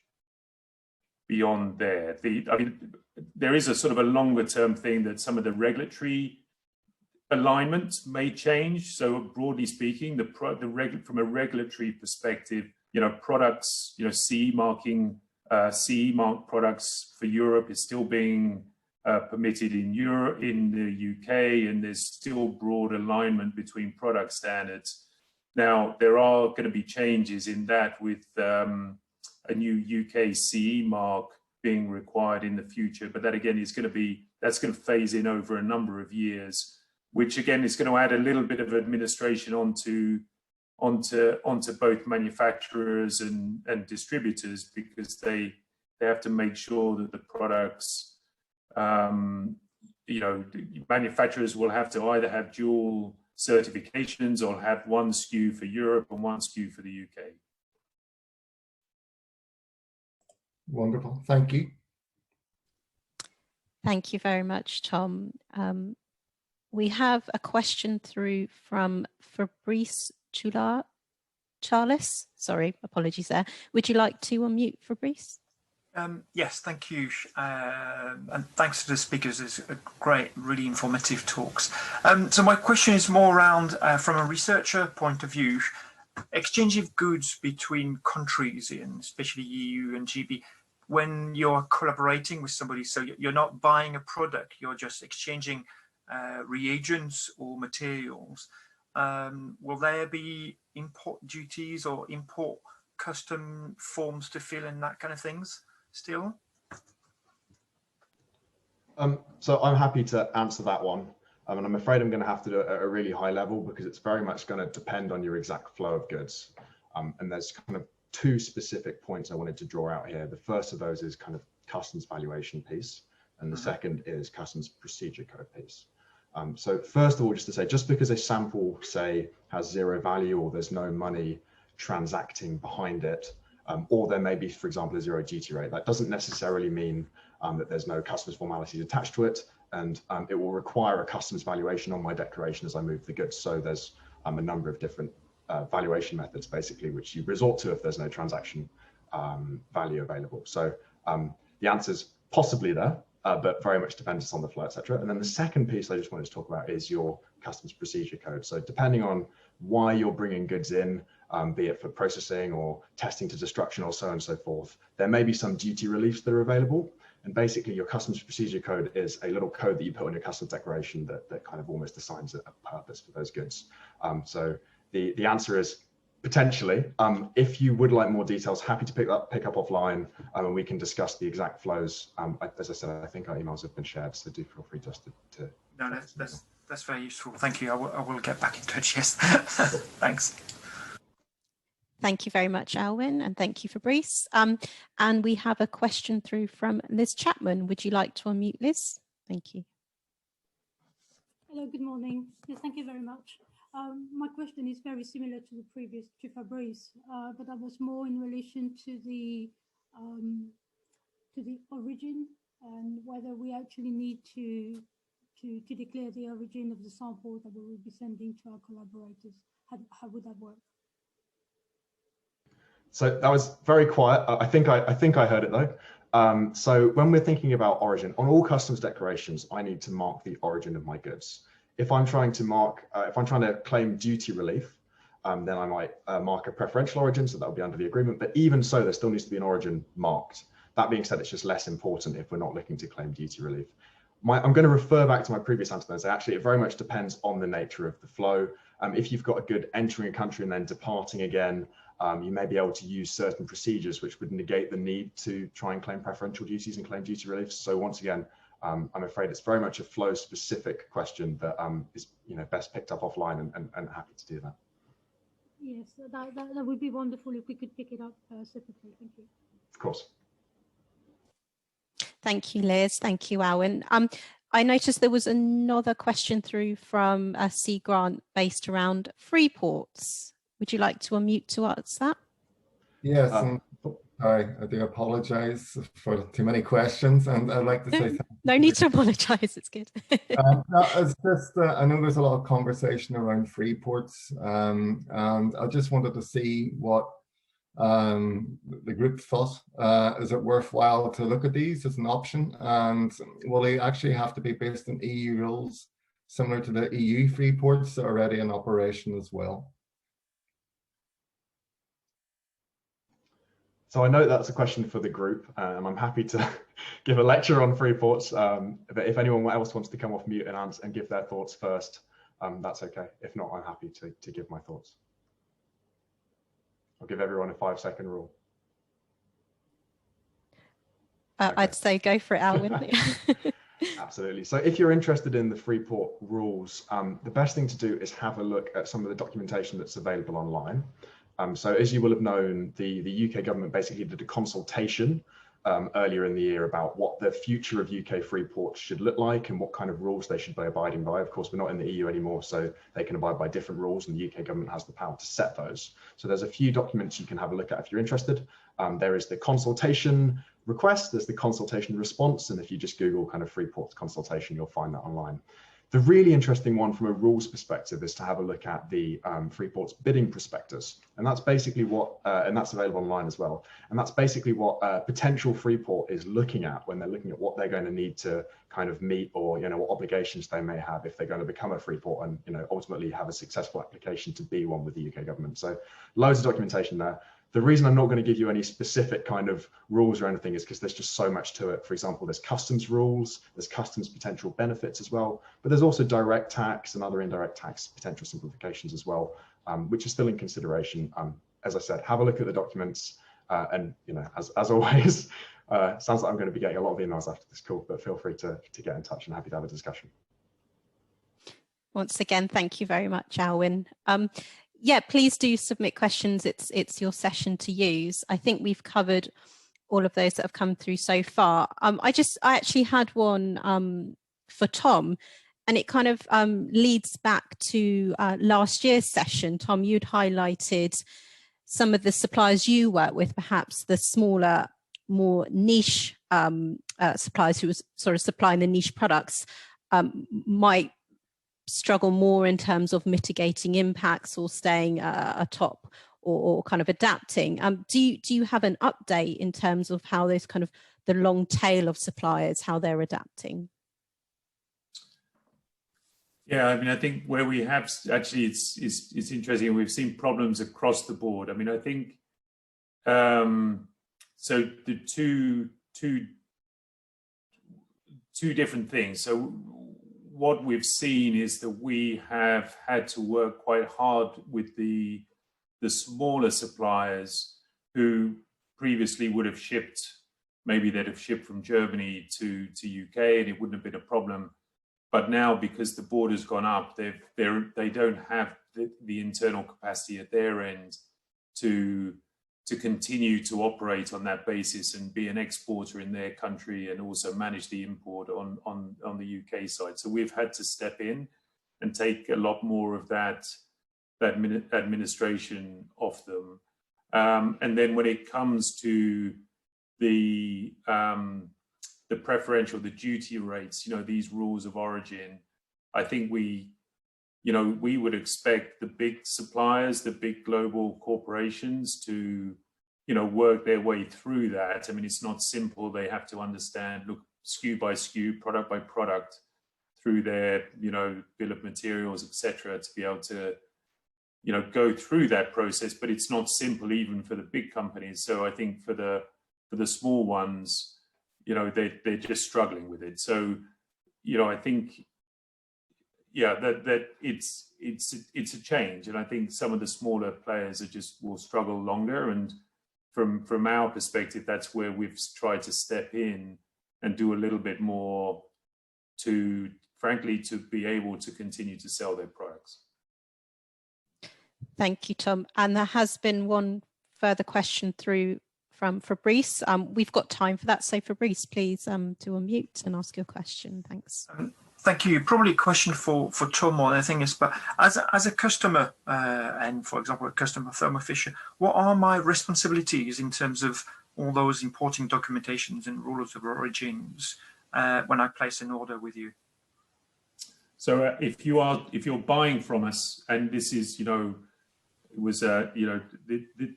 beyond there. I mean, there is a sort of a longer term thing that some of the regulatory alignments may change. So broadly speaking, from a regulatory perspective, you know, products, you know, CE marked products for Europe is still being permitted in Europe, in the UK, and there's still broad alignment between product standards. Now, there are going to be changes in that with a new UK CE mark being required in the future, but that again is going to phase in over a number of years, which again is going to add a little bit of administration onto both manufacturers and distributors, because they have to make sure that the products, you know, manufacturers will have to either have dual certifications or have one SKU for Europe and one SKU for the UK. Wonderful, thank you. Thank you very much, Tom. We have a question through from Fabrice Charles. Sorry, apologies there. Would you like to unmute, Fabrice? Yes, thank you. And thanks to the speakers. It's a great, really informative talks. So my question is more around, from a researcher point of view, exchange of goods between countries, in especially EU and GB, when you're collaborating with somebody. So you're not buying a product, you're just exchanging reagents or materials. Will there be import duties or import custom forms to fill in, that kind of things still? So I'm happy to answer that one. And I'm afraid I'm going to have to do it at a really high level because it's very much going to depend on your exact flow of goods. And there's kind of two specific points I wanted to draw out here. The first of those is kind of customs valuation piece, and the second is customs procedure code piece. So first of all, just to say, just because a sample, say, has zero value or there's no money transacting behind it, or there may be, for example, a zero duty rate, that doesn't necessarily mean that there's no customs formalities attached to it, and it will require a customs valuation on my declaration as I move the goods. So there's a number of different valuation methods, basically, which you resort to if there's no transaction value available. So the answer is possibly there, but very much depends on the flow, etc. And then the second piece I just wanted to talk about is your customs procedure code. So depending on why you're bringing goods in, be it for processing or testing to destruction or so on and so forth, there may be some duty reliefs that are available. And basically your customs procedure code is a little code that you put on your customs declaration that kind of almost assigns a purpose for those goods. So the answer is potentially. If you would like more details, happy to pick up offline, and we can discuss the exact flows. As I said, I think our emails have been shared, so do feel free just to no, that's very useful. Thank you. I will get back in touch. Yes. Thanks. Thank you very much, Alwyn, and thank you, Fabrice. And we have a question through from Liz Chapman. Would you like to unmute, Liz? Thank you. Hello, good morning. Yes, thank you very much. My question is very similar to the previous, to Fabrice, but that was more in relation to the origin and whether we actually need to declare the origin of the sample that we will be sending to our collaborators. How would that work? So that was very quiet. I think I heard it though. So when we're thinking about origin, on all customs declarations, I need to mark the origin of my goods. If I'm trying to claim duty relief, then I might mark a preferential origin, so that would be under the agreement. But even so, there still needs to be an origin marked. That being said, it's just less important if we're not looking to claim duty relief. I'm going to refer back to my previous answer and say, actually, it very much depends on the nature of the flow. If you've got a good entering a country and then departing again, you may be able to use certain procedures which would negate the need to try and claim preferential duties and claim duty relief. So once again, I'm afraid it's very much a flow specific question that is best picked up offline, and happy to do that. Yes, that would be wonderful if we could pick it up separately. Thank you. Of course. Thank you, Liz. Thank you, Alwyn. I noticed there was another question through from C. Grant based around free ports. Would you like to unmute to answer that? Yes, I do apologize for too many questions, and I'd like to say no need to apologize. It's good. No, it's just I know there's a lot of conversation around free ports, and I just wanted to see what the group thought. Is it worthwhile to look at these as an option, and will they actually have to be based on EU rules similar to the EU free ports that are already in operation as well? So I know that's a question for the group, and I'm happy to give a lecture on free ports. But if anyone else wants to come off mute and give their thoughts first, that's okay. If not, I'm happy to give my thoughts. I'll give everyone a 5-second rule. Okay. I'd say go for it, Alwyn. Absolutely. So if you're interested in the free port rules, the best thing to do is have a look at some of the documentation that's available online. So as you will have known, the UK government basically did a consultation earlier in the year about what the future of UK free ports should look like and what kind of rules they should be abiding by. Of course, we're not in the EU anymore, so they can abide by different rules, and the UK government has the power to set those. So there's a few documents you can have a look at if you're interested. There is the consultation, request, there's the consultation response, and if you just Google kind of Freeport consultation, you'll find that online. The really interesting one from a rules perspective is to have a look at the Freeport's bidding prospectus, and that's basically what, and that's available online as well. And that's basically what potential Freeport is looking at when they're looking at what they're going to need to kind of meet, or what obligations they may have if they're going to become a Freeport and ultimately have a successful application to be one with the UK government. So loads of documentation there. The reason I'm not going to give you any specific kind of rules or anything is because there's just so much to it. For example, there's customs rules, there's customs potential benefits as well, but there's also direct tax and other indirect tax potential simplifications as well, which are still in consideration. As I said, have a look at the documents, and as always, sounds like I'm going to be getting a lot of emails after this call, but feel free to get in touch, and happy to have a discussion. Once again, thank you very much, Alwyn. Yeah, please do submit questions. It's your session to use. I think we've covered all of those that have come through so far. I actually had one for Tom, and it kind of leads back to last year's session. Tom, you'd highlighted some of the suppliers you work with, perhaps the smaller, more niche suppliers who was sort of supplying the niche products might struggle more in terms of mitigating impacts or staying atop or kind of adapting. Do you have an update in terms of how those kind of the long tail of suppliers, how they're adapting? Yeah, I mean, I think where we have actually, it's interesting. We've seen problems across the board. I mean, I think so. The two different things. So what we've seen is that we have had to work quite hard with the smaller suppliers who previously would have shipped, maybe they'd have shipped from Germany to UK and it wouldn't have been a problem. But now, because the border's gone up, they don't have the internal capacity at their end to continue to operate on that basis and be an exporter in their country and also manage the import on the UK side. So we've had to step in and take a lot more of that administration off them. And then when it comes to the preferential, the duty rates, these rules of origin, I think we would expect the big suppliers, the big global corporations to, work their way through that. I mean, it's not simple. They have to understand, look, SKU by SKU, product by product, through their, bill of materials, etc., to be able to, go through that process. But it's not simple even for the big companies. So I think for the small ones, they're just struggling with it. So, I think, yeah, that it's a change, and I think some of the smaller players will struggle longer. And from our perspective, that's where we've tried to step in and do a little bit more to, frankly, to be able to continue to sell their products. Thank you, Tom. And there has been one further question through from Fabrice. We've got time for that. So Fabrice, please do unmute and ask your question. Thanks. Thank you. Probably a question for Tom more than anything is, but as a customer, and for example, a customer of Thermo Fisher, what are my responsibilities in terms of all those importing documentations and rules of origins when I place an order with you? So if you're buying from us, and this is, it was, the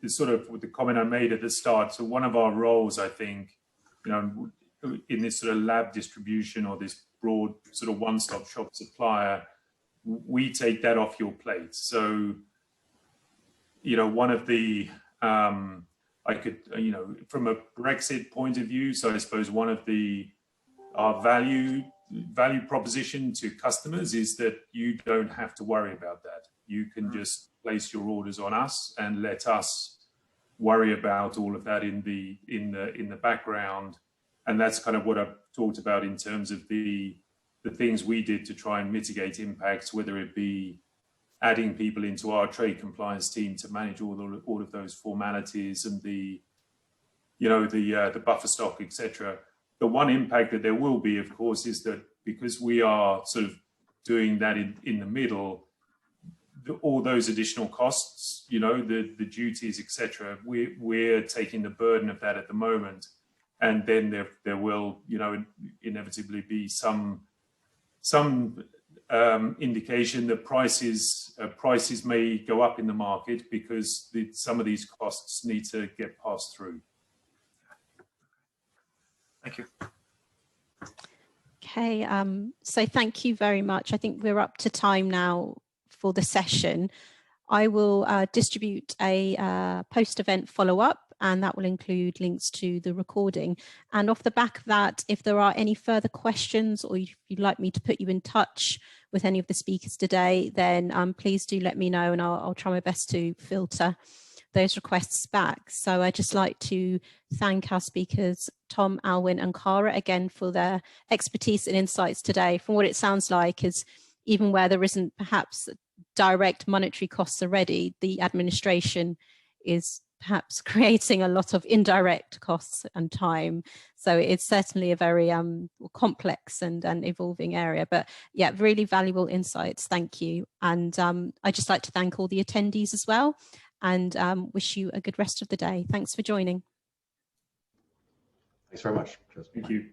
sort of the comment I made at the start. So one of our roles, I think, in this sort of lab distribution or this broad sort of one-stop shop supplier, we take that off your plate. So, one of the, I could, from a Brexit point of view, so I suppose one of our value proposition to customers is that you don't have to worry about that. You can just place your orders on us and let us worry about all of that in the background. And that's kind of what I've talked about in terms of the things we did to try and mitigate impacts, whether it be adding people into our trade compliance team to manage all of those formalities and the buffer stock, etc. The one impact that there will be, of course, is that because we are sort of doing that in the middle, all those additional costs, the duties, etc., we're taking the burden of that at the moment. and then there will, inevitably be some indication that prices may go up in the market because some of these costs need to get passed through. Thank you. Okay, so thank you very much. I think we're up to time now for the session. I will distribute a post-event follow-up, and that will include links to the recording. And off the back of that, if there are any further questions, or if you'd like me to put you in touch with any of the speakers today, then please do let me know, and I'll try my best to filter those requests back. So I'd just like to thank our speakers, Tom, Alwyn and Cara, again for their expertise and insights today. From what it sounds like is, even where there isn't perhaps direct monetary costs already, the administration is perhaps creating a lot of indirect costs and time. So it's certainly a very complex and evolving area. But yeah, really valuable insights. Thank you. And I'd just like to thank all the attendees as well, and wish you a good rest of the day. Thanks for joining. Thanks very much. Thank you.